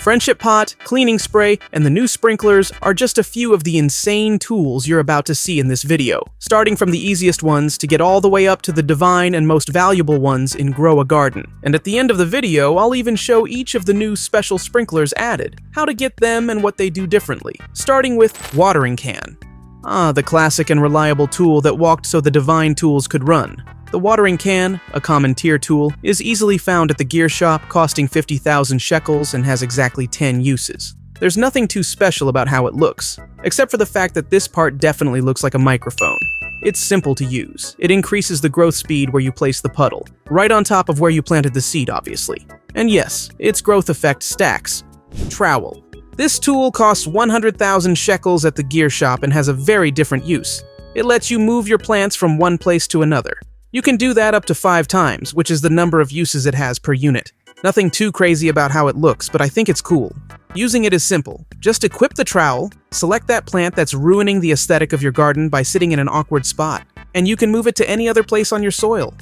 Friendship Pot, Cleaning Spray, and the new sprinklers are just a few of the insane tools you're about to see in this video, starting from the easiest ones to get all the way up to the divine and most valuable ones in Grow a Garden. And at the end of the video, I'll even show each of the new special sprinklers added, how to get them and what they do differently, starting with Watering Can. The classic and reliable tool that walked so the divine tools could run. The watering can, a common tier tool, is easily found at the gear shop, costing 50,000 shekels and has exactly 10 uses. There's nothing too special about how it looks, except for the fact that this part definitely looks like a microphone. It's simple to use. It increases the growth speed where you place the puddle, right on top of where you planted the seed, obviously. And yes, its growth effect stacks. Trowel. This tool costs 100,000 shekels at the gear shop and has a very different use. It lets you move your plants from one place to another. You can do that up to 5 times, which is the number of uses it has per unit. Nothing too crazy about how it looks, but I think it's cool. Using it is simple. Just equip the trowel, select that plant that's ruining the aesthetic of your garden by sitting in an awkward spot, and you can move it to any other place on your soil.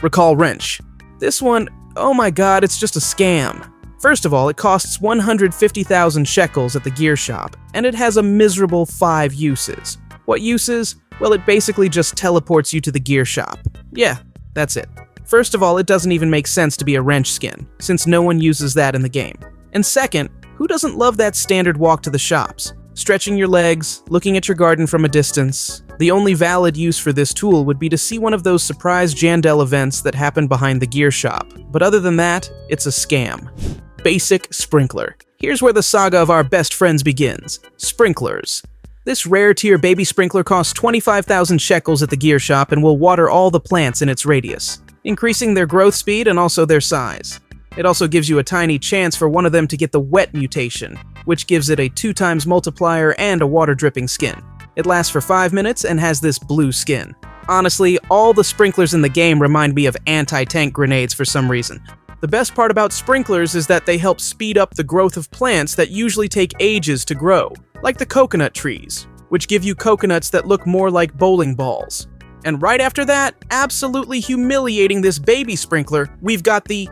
Recall wrench. This one, oh my god, it's just a scam. First of all, it costs 150,000 shekels at the gear shop, and it has a miserable 5 uses. What uses? Well, it basically just teleports you to the gear shop. Yeah, that's it. First of all, it doesn't even make sense to be a wrench skin, since no one uses that in the game. And second, who doesn't love that standard walk to the shops? Stretching your legs, looking at your garden from a distance. The only valid use for this tool would be to see one of those surprise Jandel events that happen behind the gear shop. But other than that, it's a scam. Basic sprinkler. Here's where the saga of our best friends begins. Sprinklers. This rare tier baby sprinkler costs 25,000 shekels at the gear shop and will water all the plants in its radius, increasing their growth speed and also their size. It also gives you a tiny chance for one of them to get the wet mutation, which gives it a 2x multiplier and a water-dripping skin. It lasts for 5 minutes and has this blue skin. Honestly, all the sprinklers in the game remind me of anti-tank grenades for some reason. The best part about sprinklers is that they help speed up the growth of plants that usually take ages to grow, like the coconut trees, which give you coconuts that look more like bowling balls. And right after that, absolutely humiliating this baby sprinkler, we've got the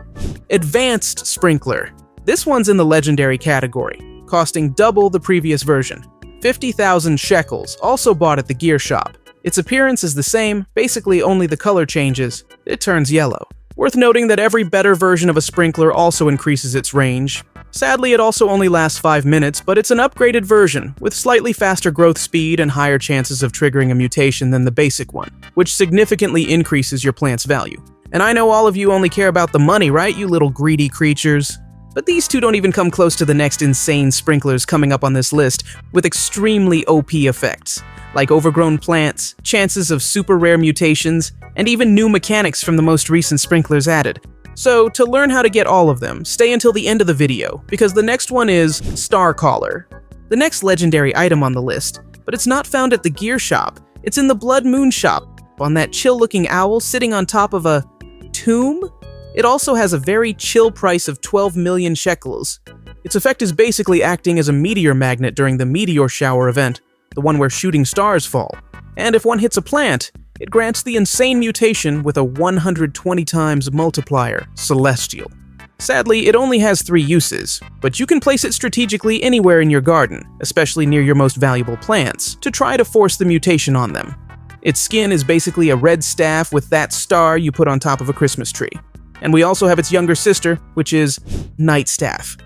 advanced sprinkler. This one's in the legendary category, costing double the previous version. 50,000 shekels, also bought at the gear shop. Its appearance is the same, basically only the color changes. It turns yellow. Worth noting that every better version of a sprinkler also increases its range. Sadly, it also only lasts 5 minutes, but it's an upgraded version, with slightly faster growth speed and higher chances of triggering a mutation than the basic one, which significantly increases your plant's value. And I know all of you only care about the money, right, you little greedy creatures? But these two don't even come close to the next insane sprinklers coming up on this list, with extremely OP effects, like overgrown plants, chances of super rare mutations, and even new mechanics from the most recent sprinklers added. So, to learn how to get all of them, stay until the end of the video, because the next one is Star Caller. The next legendary item on the list, but it's not found at the gear shop, it's in the Blood Moon shop, on that chill-looking owl sitting on top of a tomb? It also has a very chill price of 12 million shekels. Its effect is basically acting as a meteor magnet during the meteor shower event, the one where shooting stars fall. And if one hits a plant, it grants the insane mutation with a 120 times multiplier, Celestial. Sadly, it only has 3 uses, but you can place it strategically anywhere in your garden, especially near your most valuable plants, to try to force the mutation on them. Its skin is basically a red staff with that star you put on top of a Christmas tree. And we also have its younger sister, which is Night Staff.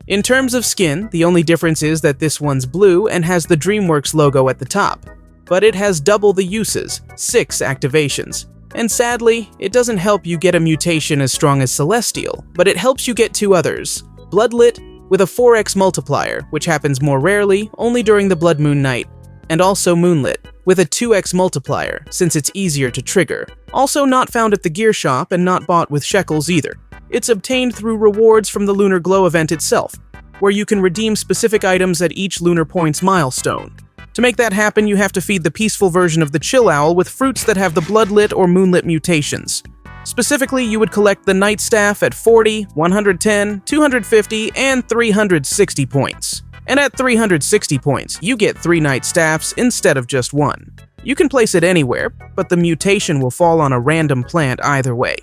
In terms of skin, the only difference is that this one's blue and has the DreamWorks logo at the top. But it has double the uses, 6 activations. And sadly, it doesn't help you get a mutation as strong as Celestial, but it helps you get 2 others. Bloodlit with a 4x multiplier, which happens more rarely, only during the Blood Moon night, and also Moonlit, with a 2x multiplier, since it's easier to trigger. Also not found at the gear shop and not bought with shekels either. It's obtained through rewards from the Lunar Glow event itself, where you can redeem specific items at each Lunar Point's milestone. To make that happen, you have to feed the peaceful version of the Chill Owl with fruits that have the Bloodlit or Moonlit mutations. Specifically, you would collect the Night Staff at 40, 110, 250, and 360 points. And at 360 points, you get 3 Night Staffs instead of just 1. You can place it anywhere, but the mutation will fall on a random plant either way.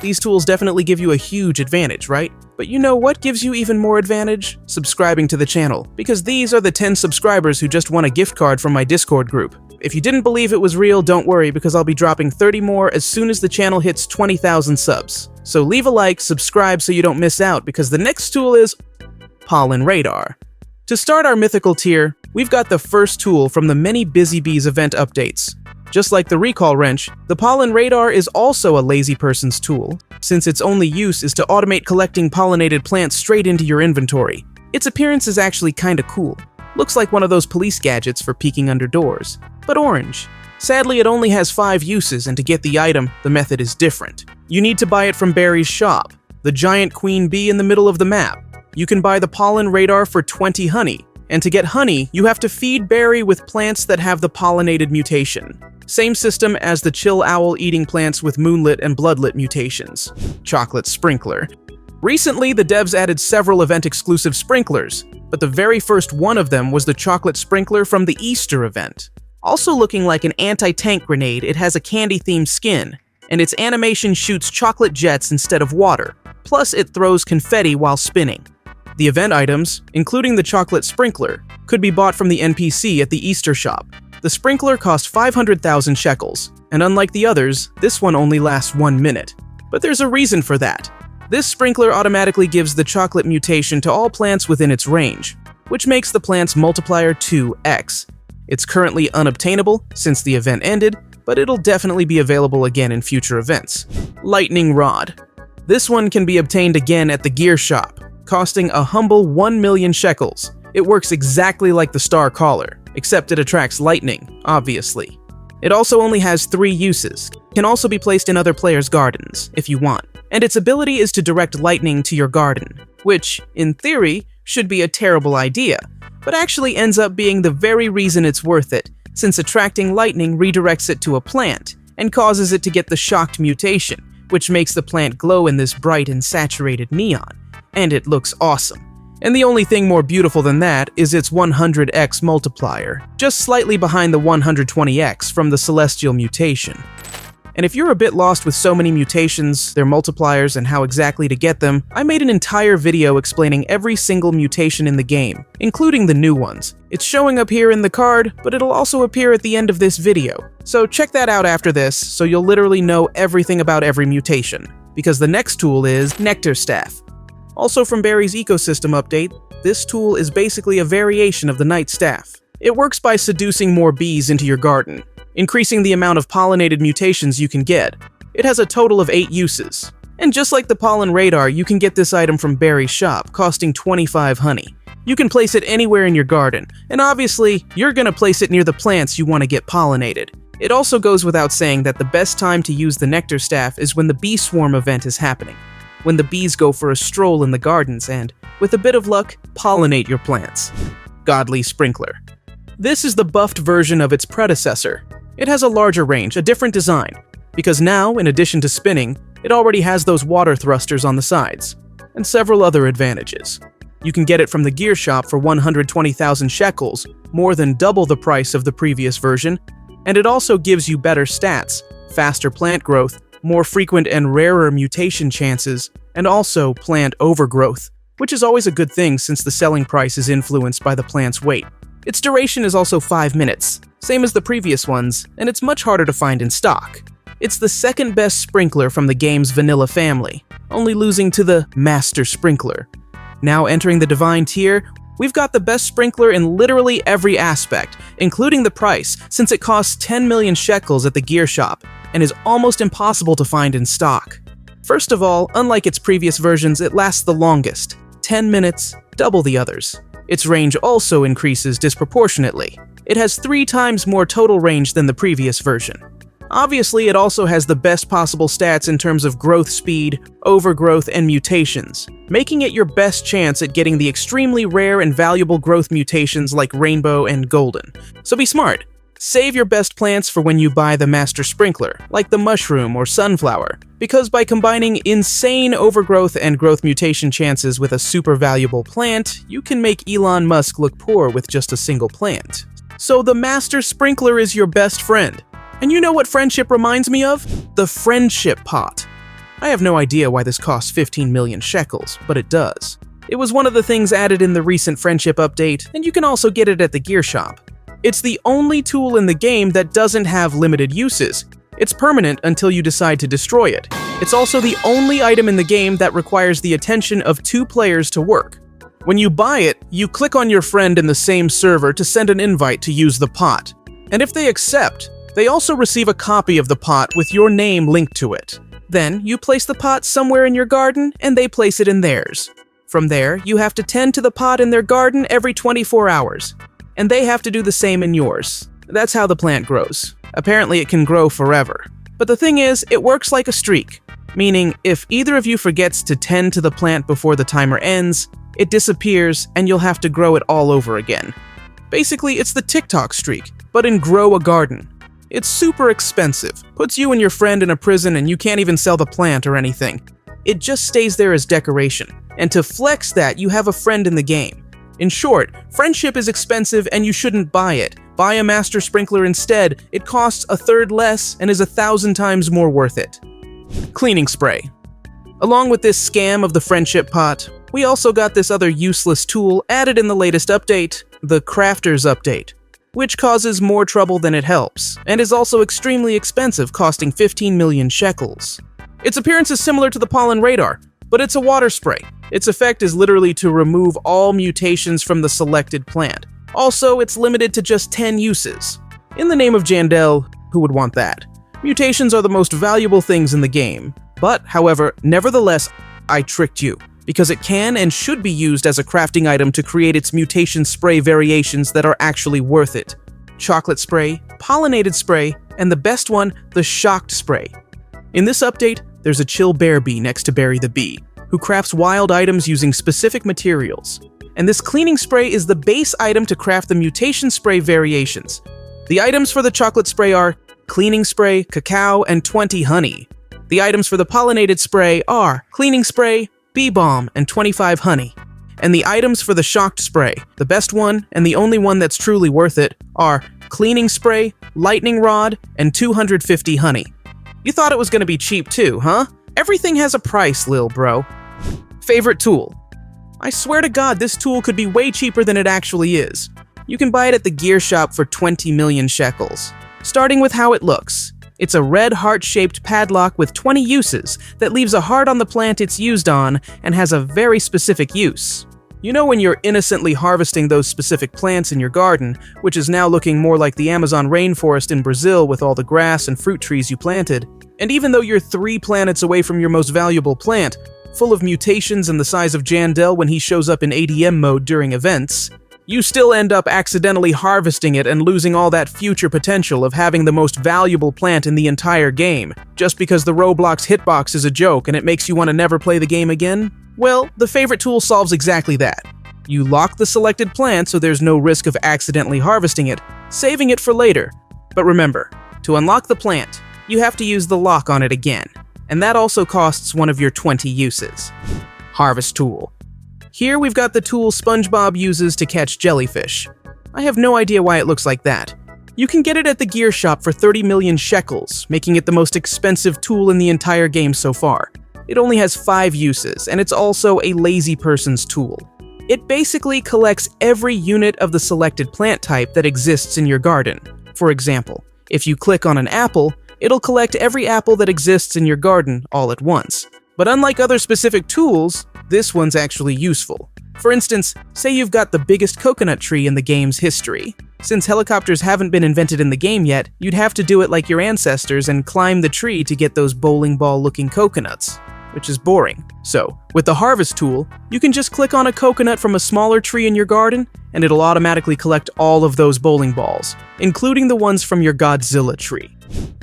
These tools definitely give you a huge advantage, right? But you know what gives you even more advantage? Subscribing to the channel, because these are the 10 subscribers who just won a gift card from my Discord group. If you didn't believe it was real, don't worry, because I'll be dropping 30 more as soon as the channel hits 20,000 subs. So leave a like, subscribe so you don't miss out, because the next tool is Pollen Radar. To start our mythical tier, we've got the first tool from the many Busy Bees event updates. Just like the Recall Wrench, the Pollen Radar is also a lazy person's tool, since its only use is to automate collecting pollinated plants straight into your inventory. Its appearance is actually kinda cool. Looks like one of those police gadgets for peeking under doors, but orange. Sadly, it only has 5 uses, and to get the item, the method is different. You need to buy it from Barry's shop, the giant queen bee in the middle of the map. You can buy the Pollen Radar for 20 honey, and to get honey, you have to feed Barry with plants that have the pollinated mutation. Same system as the chill owl eating plants with moonlit and bloodlit mutations. Chocolate Sprinkler. Recently, the devs added several event-exclusive sprinklers, but the very first one of them was the Chocolate Sprinkler from the Easter event. Also looking like an anti-tank grenade, it has a candy-themed skin, and its animation shoots chocolate jets instead of water, plus it throws confetti while spinning. The event items, including the Chocolate Sprinkler, could be bought from the NPC at the Easter shop. The sprinkler costs 500,000 shekels, and unlike the others, this one only lasts 1 minute. But there's a reason for that. This sprinkler automatically gives the chocolate mutation to all plants within its range, which makes the plant's multiplier 2x. It's currently unobtainable since the event ended, but it'll definitely be available again in future events. Lightning Rod. This one can be obtained again at the gear shop, costing a humble 1 million shekels. It works exactly like the Star Caller, except it attracts lightning, obviously. It also only has 3 uses, can also be placed in other players' gardens, if you want, and its ability is to direct lightning to your garden, which, in theory, should be a terrible idea, but actually ends up being the very reason it's worth it, since attracting lightning redirects it to a plant, and causes it to get the shocked mutation, which makes the plant glow in this bright and saturated neon, and it looks awesome. And the only thing more beautiful than that is its 100x multiplier, just slightly behind the 120x from the Celestial mutation. And if you're a bit lost with so many mutations, their multipliers, and how exactly to get them, I made an entire video explaining every single mutation in the game, including the new ones. It's showing up here in the card, but it'll also appear at the end of this video. So check that out after this, so you'll literally know everything about every mutation. Because the next tool is NECTAR Staff. Also from Barry's ecosystem update, this tool is basically a variation of the Night Staff. It works by seducing more bees into your garden, increasing the amount of pollinated mutations you can get. It has a total of 8 uses. And just like the Pollen Radar, you can get this item from Barry's shop, costing 25 honey. You can place it anywhere in your garden, and obviously, you're gonna place it near the plants you want to get pollinated. It also goes without saying that the best time to use the NECTAR Staff is when the bee swarm event is happening, when the bees go for a stroll in the gardens and, with a bit of luck, pollinate your plants. Godly Sprinkler. This is the buffed version of its predecessor. It has a larger range, a different design, because now, in addition to spinning, it already has those water thrusters on the sides, and several other advantages. You can get it from the gear shop for 120,000 shekels, more than double the price of the previous version, and it also gives you better stats, faster plant growth, more frequent and rarer mutation chances, and also plant overgrowth, which is always a good thing since the selling price is influenced by the plant's weight. Its duration is also 5 minutes, same as the previous ones, and it's much harder to find in stock. It's the second best sprinkler from the game's vanilla family, only losing to the Master Sprinkler. Now entering the Divine tier, we've got the best sprinkler in literally every aspect, including the price, since it costs 10 million shekels at the gear shop, and is almost impossible to find in stock. First of all, unlike its previous versions, it lasts the longest, 10 minutes, double the others. Its range also increases disproportionately. It has 3 times more total range than the previous version. Obviously, it also has the best possible stats in terms of growth speed, overgrowth, and mutations, making it your best chance at getting the extremely rare and valuable growth mutations like Rainbow and Golden. So be smart. Save your best plants for when you buy the Master Sprinkler, like the Mushroom or Sunflower, because by combining insane overgrowth and growth mutation chances with a super valuable plant, you can make Elon Musk look poor with just a single plant. So the master sprinkler is your best friend. And you know what friendship reminds me of? The friendship pot. I have no idea why this costs 15 million shekels, but it does. It was one of the things added in the recent friendship update, and you can also get it at the gear shop. It's the only tool in the game that doesn't have limited uses. It's permanent until you decide to destroy it. It's also the only item in the game that requires the attention of 2 players to work. When you buy it, you click on your friend in the same server to send an invite to use the pot. And if they accept, they also receive a copy of the pot with your name linked to it. Then, you place the pot somewhere in your garden, and they place it in theirs. From there, you have to tend to the pot in their garden every 24 hours. And they have to do the same in yours. That's how the plant grows. Apparently it can grow forever. But the thing is, it works like a streak. Meaning, if either of you forgets to tend to the plant before the timer ends, it disappears and you'll have to grow it all over again. Basically, it's the TikTok streak, but in grow a garden. It's super expensive, puts you and your friend in a prison and you can't even sell the plant or anything. It just stays there as decoration. And to flex that, you have a friend in the game. In short, friendship is expensive and you shouldn't buy it. Buy a master sprinkler instead. It costs a third less and is 1,000 times more worth it. Cleaning spray. Along with this scam of the friendship pot, we also got this other useless tool added in the latest update, the Crafter's Update, which causes more trouble than it helps, and is also extremely expensive, costing 15 million shekels. Its appearance is similar to the Pollen radar, but it's a water spray. Its effect is literally to remove all mutations from the selected plant. Also, it's limited to just 10 uses. In the name of Jandel, who would want that? Mutations are the most valuable things in the game. But, however, nevertheless, I tricked you, because it can and should be used as a crafting item to create its mutation spray variations that are actually worth it. Chocolate spray, pollinated spray, and the best one, the shocked spray. In this update, there's a chill bear bee next to Berry the bee, who crafts wild items using specific materials. And this cleaning spray is the base item to craft the mutation spray variations. The items for the chocolate spray are cleaning spray, cacao, and 20 honey. The items for the pollinated spray are cleaning spray, bee balm, and 25 honey. And the items for the shocked spray, the best one and the only one that's truly worth it, are cleaning spray, lightning rod, and 250 honey. You thought it was gonna be cheap too, huh? Everything has a price, lil bro. Favorite tool. I swear to God, this tool could be way cheaper than it actually is. You can buy it at the gear shop for 20 million shekels. Starting with how it looks. It's a red heart-shaped padlock with 20 uses that leaves a heart on the plant it's used on and has a very specific use. You know when you're innocently harvesting those specific plants in your garden, which is now looking more like the Amazon rainforest in Brazil with all the grass and fruit trees you planted. And even though you're 3 planets away from your most valuable plant, full of mutations and the size of Jandel when he shows up in ADM mode during events, you still end up accidentally harvesting it and losing all that future potential of having the most valuable plant in the entire game, just because the Roblox hitbox is a joke and it makes you want to never play the game again? Well, the favorite tool solves exactly that. You lock the selected plant so there's no risk of accidentally harvesting it, saving it for later. But remember, to unlock the plant, you have to use the lock on it again, and that also costs one of your 20 uses. Harvest tool. Here we've got the tool SpongeBob uses to catch jellyfish. I have no idea why it looks like that. You can get it at the gear shop for 30 million shekels, making it the most expensive tool in the entire game so far. It only has 5 uses, and it's also a lazy person's tool. It basically collects every unit of the selected plant type that exists in your garden. For example, if you click on an apple, it'll collect every apple that exists in your garden all at once. But unlike other specific tools, this one's actually useful. For instance, say you've got the biggest coconut tree in the game's history. Since helicopters haven't been invented in the game yet, you'd have to do it like your ancestors and climb the tree to get those bowling ball-looking coconuts, which is boring. So, with the harvest tool, you can just click on a coconut from a smaller tree in your garden, and it'll automatically collect all of those bowling balls, including the ones from your Godzilla tree.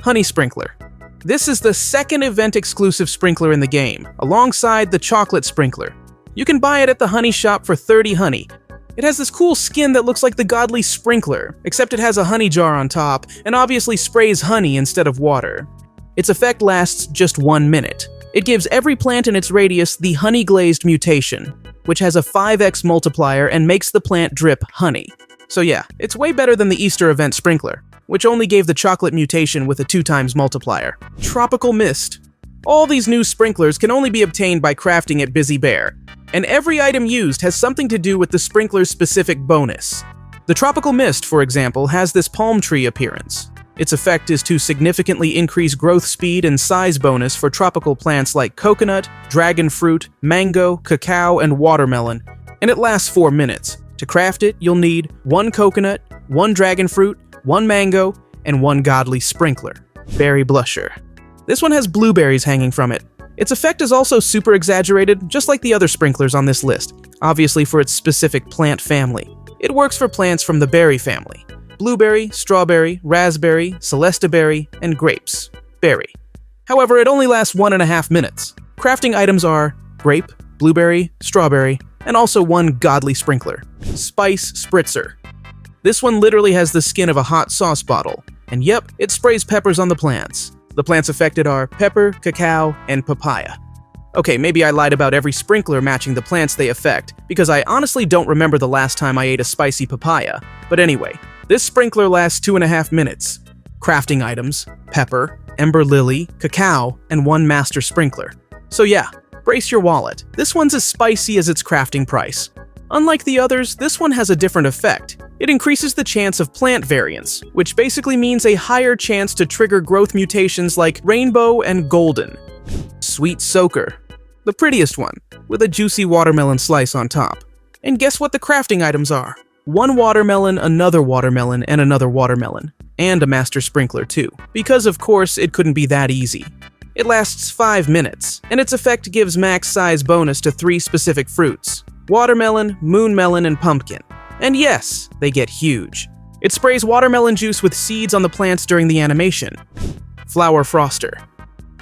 Honey Sprinkler. This is the second event-exclusive sprinkler in the game, alongside the chocolate sprinkler. You can buy it at the honey shop for 30 honey. It has this cool skin that looks like the godly sprinkler, except it has a honey jar on top, and obviously sprays honey instead of water. Its effect lasts just 1 minute. It gives every plant in its radius the honey-glazed mutation, which has a 5x multiplier and makes the plant drip honey. So yeah, it's way better than the Easter event sprinkler, which only gave the chocolate mutation with a 2x multiplier. Tropical Mist. All these new sprinklers can only be obtained by crafting at Busy Bear, and every item used has something to do with the sprinkler's specific bonus. The Tropical Mist, for example, has this palm tree appearance. Its effect is to significantly increase growth speed and size bonus for tropical plants like coconut, dragon fruit, mango, cacao, and watermelon, and it lasts 4 minutes. To craft it, you'll need 1 coconut, 1 dragon fruit, 1 mango, and 1 godly sprinkler. Berry Blusher. This one has blueberries hanging from it. Its effect is also super exaggerated, just like the other sprinklers on this list, obviously for its specific plant family. It works for plants from the berry family: blueberry, strawberry, raspberry, celestaberry, and grapes. Berry. However, it only lasts 1.5 minutes. Crafting items are grape, blueberry, strawberry, and also 1 godly sprinkler. Spice Spritzer. This one literally has the skin of a hot sauce bottle, and yep, it sprays peppers on the plants. The plants affected are pepper, cacao, and papaya. Okay, maybe I lied about every sprinkler matching the plants they affect, because I honestly don't remember the last time I ate a spicy papaya. But anyway, this sprinkler lasts 2.5 minutes. Crafting items: pepper, ember lily, cacao, and 1 master sprinkler. So yeah, brace your wallet. This one's as spicy as its crafting price. Unlike the others, this one has a different effect. It increases the chance of plant variants, which basically means a higher chance to trigger growth mutations like rainbow and golden. Sweet Soaker. The prettiest one, with a juicy watermelon slice on top. And guess what the crafting items are? 1 watermelon, another watermelon, and another watermelon. And a master sprinkler too. Because of course, it couldn't be that easy. It lasts 5 minutes, and its effect gives max size bonus to 3 specific fruits: watermelon, moonmelon, and pumpkin. And yes, they get huge. It sprays watermelon juice with seeds on the plants during the animation. Flower Froster.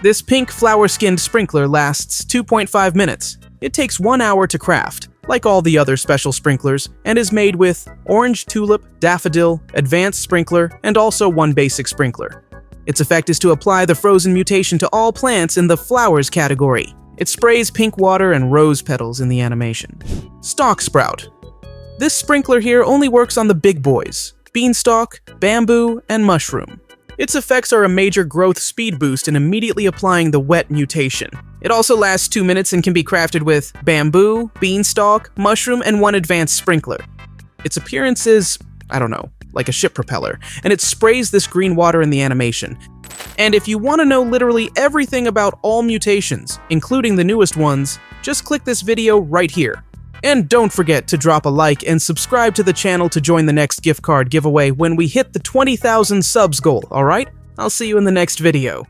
This pink flower-skinned sprinkler lasts 2.5 minutes. It takes 1 hour to craft, like all the other special sprinklers, and is made with orange tulip, daffodil, advanced sprinkler, and also 1 basic sprinkler. Its effect is to apply the frozen mutation to all plants in the flowers category. It sprays pink water and rose petals in the animation. Stalk Sprout. This sprinkler here only works on the big boys: beanstalk, bamboo, and mushroom. Its effects are a major growth speed boost in immediately applying the wet mutation. It also lasts 2 minutes and can be crafted with bamboo, beanstalk, mushroom, and 1 advanced sprinkler. Its appearance is, I don't know, like a ship propeller, and it sprays this green water in the animation. And if you want to know literally everything about all mutations, including the newest ones, just click this video right here. And don't forget to drop a like and subscribe to the channel to join the next gift card giveaway when we hit the 20,000 subs goal, alright? I'll see you in the next video.